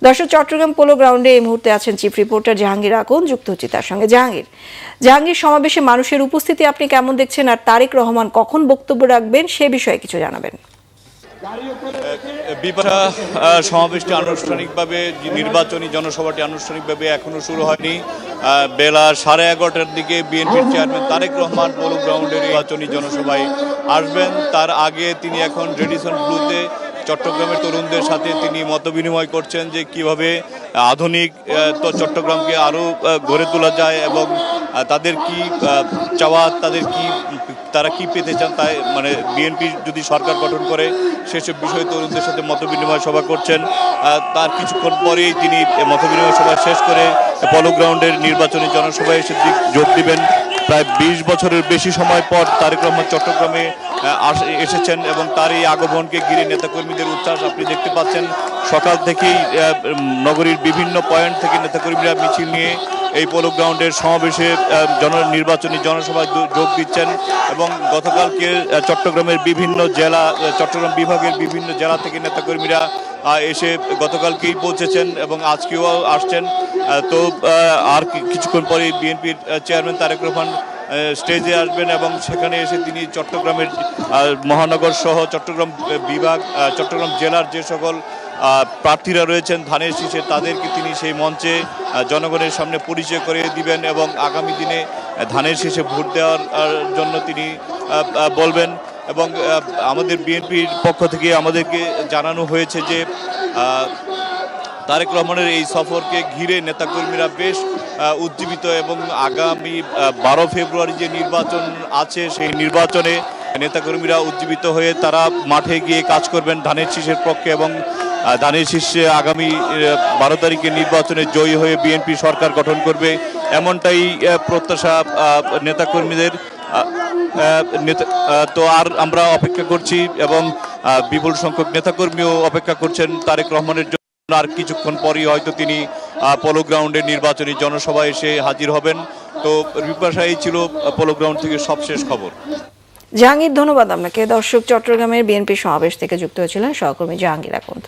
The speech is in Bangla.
দর্শক, চট্টগ্রাম পোলো গ্রাউন্ডে এই মুহূর্তে আছেন চিফ রিপোর্টার জাহাঙ্গীর আকন, যুক্ত হচ্ছে তার সঙ্গে। জাহাঙ্গীর, সমাবেশে মানুষের উপস্থিতি আপনি কেমন দেখছেন, আর তারেক রহমান কখন বক্তব্য রাখবেন সে বিষয়ে কিছু জানাবেন? সমাবেশটি আনুষ্ঠানিকভাবে, নির্বাচনী জনসভাটি আনুষ্ঠানিকভাবে এখনো শুরু হয়নি। বেলা 11:30টার দিকে বিএনপির চেয়ারম্যান তারেক রহমান পোলো গ্রাউন্ডের নির্বাচনী জনসভায় আসবেন। তার আগে তিনি এখন রেডিসন ব্লুতে চট্টগ্রামের তরুণদের সাথে তিনি মতবিনিময় করছেন যে কিভাবে আধুনিক চট্টগ্রামকে আরও গড়ে তোলা যায় এবং তাদের কি চাওয়া, তারা কি পেতে চান, তাই মানে বিএনপি যদি সরকার গঠন করে সেসব বিষয়ে তরুণদের সাথে মতবিনিময় সভা করছেন। তার কিছুক্ষণ পরেই তিনি মতবিনিময় সভা শেষ করে পোলো গ্রাউন্ডের নির্বাচনী জনসভায় এসে যোগ দিবেন। প্রায় 20 বছরের বেশি সময় পর তারেক রহমান চট্টগ্রামে এসেছেন এবং তার এই আগমনকে ঘিরে নেতাকর্মীদের উচ্ছ্বাস আপনি দেখতে পাচ্ছেন। সকাল থেকেই নগরীর বিভিন্ন পয়েন্ট থেকে নেতাকর্মীরা মিছিল নিয়ে এই পোলো গ্রাউন্ডের সমাবেশে নির্বাচনী জনসভায় যোগ দিচ্ছেন এবং গতকালকে চট্টগ্রামের বিভিন্ন জেলা, চট্টগ্রাম বিভাগের বিভিন্ন জেলা থেকে নেতাকর্মীরা এসে গতকালকেই পৌঁছেছেন এবং আজকেও আসছেন। তো আর কিছুক্ষণ পরে বিএনপির চেয়ারম্যান তারেক রহমান স্টেজে আসবেন এবং সেখানে এসে তিনি চট্টগ্রামের মহানগর সহ চট্টগ্রাম বিভাগ, চট্টগ্রাম জেলার যে সকল প্রার্থীরা রয়েছেন ধানের শীষে, তাদেরকে তিনি সেই মঞ্চে জনগণের সামনে পরিচয় করে দিবেন এবং আগামী দিনে ধানের শীষে ভোট দেওয়ার জন্য তিনি বলবেন। এবং আমাদের বিএনপির পক্ষ থেকে আমাদেরকে জানানো হয়েছে যে তারেক রহমানের এই সফরকে ঘিরে নেতাকর্মীরা বেশ উজ্জীবিত এবং আগামী 12 ফেব্রুয়ারি যে নির্বাচন আছে সেই নির্বাচনে নেতাকর্মীরা উজ্জীবিত হয়ে তারা মাঠে গিয়ে কাজ করবেন ধানের শীষের পক্ষে এবং ধানের শীর্ষে আগামী 12 তারিখে নির্বাচনে জয়ী হয়ে বিএনপি সরকার গঠন করবে, এমনটাই প্রত্যাশা নেতাকর্মীদের। তো আর আমরা অপেক্ষা করছি এবং বিপুল সংখ্যক নেতাকর্মীও অপেক্ষা করছেন তারেক রহমানের জন্য। আর কিছুক্ষণ পরই হয়তো তিনি পোলো গ্রাউন্ডের নির্বাচনী জনসভায় এসে হাজির হবেন। তো এই ছিল পোলো গ্রাউন্ড থেকে সবশেষ খবর। জাহাঙ্গীর, ধন্যবাদ আপনাকে। দর্শক, চট্টগ্রামের বিএনপি সমাবেশ থেকে যুক্ত হয়েছিলেন সহকর্মী জাহাঙ্গীর আকন।